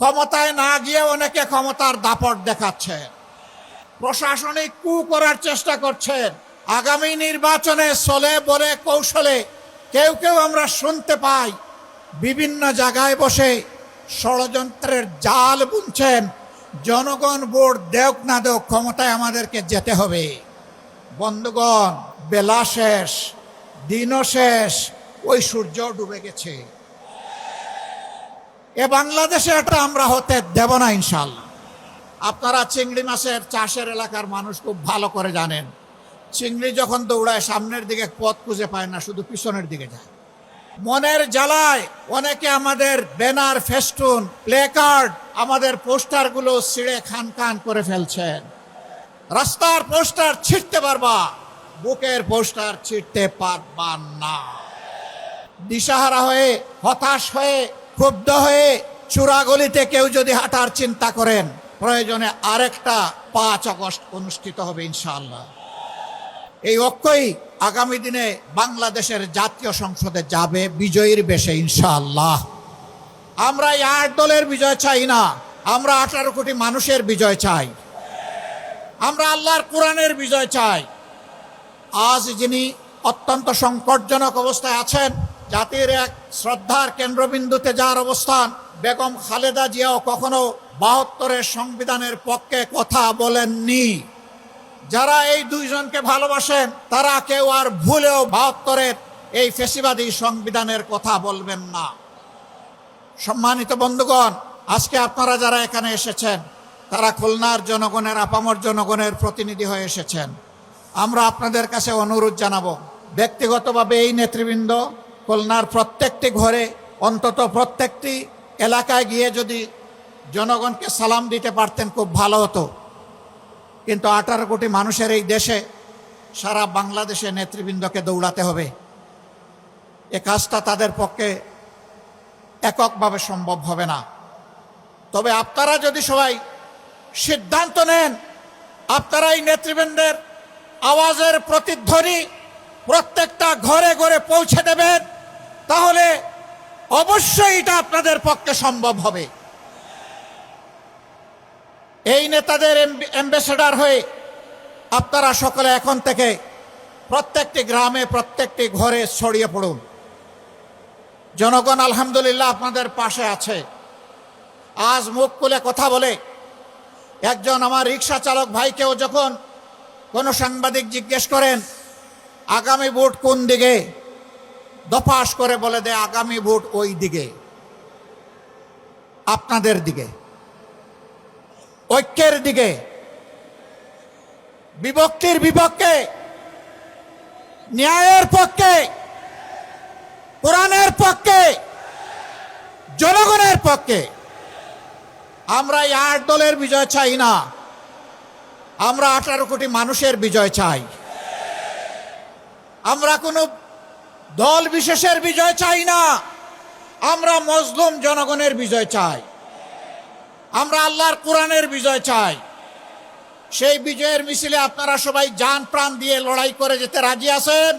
ক্ষমতায় না গিয়ে অনেকে ক্ষমতার দাপট দেখাচ্ছেন, প্রশাসনিক কু করার চেষ্টা করছেন। আগামী নির্বাচনে চলে বলে কৌশলে কেউ কেউ আমরা শুনতে পাই বিভিন্ন জায়গায় বসে ষড়যন্ত্রের জাল বুনছেন। জনগণ ভোট দেওক না দেওক, ক্ষমতায় আমাদেরকে যেতে হবে। বন্ধুগণ, বেলা শেষ, দিনও শেষ, ওই সূর্য ডুবে গেছে। এ বাংলাদেশে এটা আমরা হতে দেব না ইনশাল্লাহ। আপনারা চিংড়ি মাছের চাষের এলাকার মানুষ খুব ভালো করে জানেন, চিংড়ি যখন দৌড়ায় সামনের দিকে পথ খুঁজে পায় না, শুধু পিছনের দিকে যায়। মনের জ্বালায় অনেকে আমাদের ব্যানার, ফেস্টুন, প্লেকার্ড, আমাদের পোস্টারগুলো ছিঁড়ে খান খান করে ফেলছেন। রাস্তার পোস্টার ছিঁড়তে পারবা, বুকের পোস্টার ছিঁড়তে পারবা না। দিশাহারা হয়ে, হতাশ হয়ে, ক্ষুব্ধ হয়ে চূড়াগলিতে কেউ যদি হাঁটার চিন্তা করেন, প্রয়োজনে আরেকটা 5 আগস্ট অনুষ্ঠিত হবে ইনশাআল্লাহ। এই ঐক্যই আগামী দিনে বাংলাদেশের জাতীয় সংসদে যাবে বিজয়ীর বেশে ইনশাআল্লাহ। আমরা এই 8 দলের বিজয় চাই না, আমরা 18 কোটি মানুষের বিজয় চাই। আমরা আল্লাহর কোরআনের বিজয় চাই। আজ যিনি অত্যন্ত সংকটজনক অবস্থায় আছেন, জাতির এক শ্রদ্ধার কেন্দ্রবিন্দুতে যার অবস্থান, বেগম খালেদা জিয়াও কখনো 72-এর সংবিধানের পক্ষে কথা বলেননি। যারা এই দুইজনকে ভালোবাসেন তারা কেউ আর ভুলেও 72-এর এই ফ্যাসিবাদী সংবিধানের কথা বলবেন না। সম্মানিত বন্ধুগণ, আজকে আপনারা যারা এখানে এসেছেন তারা খুলনার জনগণের, আপামর জনগণের প্রতিনিধি হয়ে এসেছেন। আমরা আপনাদের কাছে অনুরোধ জানাবো, ব্যক্তিগতভাবে এই নেতৃবৃন্দ খুলনার প্রত্যেকটি ঘরে, অন্তত প্রত্যেকটি এলাকায় গিয়ে যদি জনগণকে সালাম দিতে পারতেন খুব ভালো হতো। কিন্তু 18 কোটি মানুষের এই দেশে সারা বাংলাদেশে নেতৃবৃন্দকে দৌড়াতে হবে। এ কাজটা তাদের পক্ষে এককভাবে সম্ভব হবে না। তবে আপনারা যদি সবাই সিদ্ধান্ত নেন, আপনারা এই নেতৃবৃন্দের আওয়াজের প্রতিধ্বনি প্রত্যেকটা ঘরে ঘরে পৌঁছে দেবেন, তাহলে অবশ্যই এটা আপনাদের পক্ষে সম্ভব হবে। এই নেতাদের অ্যাম্বাসেডর হয়ে আপনারা সকলে এখন থেকে প্রত্যেকটি গ্রামে, প্রত্যেকটি ঘরে ছড়িয়ে পড়ুন। জনগণ আলহামদুলিল্লাহ আপনাদের পাশে আছে। আজ মুখ খুলে কথা বলে একজন আমার রিক্সা চালক ভাইকেও যখন কোনো সাংবাদিক জিজ্ঞেস করেন আগামী ভোট কোন দিকে, দফাস করে বলে দেয় আগামী ভোট ওই দিকে, আপনাদের দিকে, ঐক্যের দিকে, বিভক্তির বিপক্ষে, ন্যায়ের পক্ষে, কোরআনের পক্ষে, জনগণের পক্ষে। আমরা এই 8 দলের বিজয় চাই না, আমরা 18 কোটি মানুষের বিজয় চাই। আমরা কোনো দল বিশেষের বিজয় চাই না, আমরা মজলুম জনগণের বিজয় চাই। আমরা আল্লাহর কোরআনের বিজয় চাই। সেই বিজয়ের মিছিলে আপনারা সবাই জান প্রাণ দিয়ে লড়াই করে যেতে রাজি আছেন?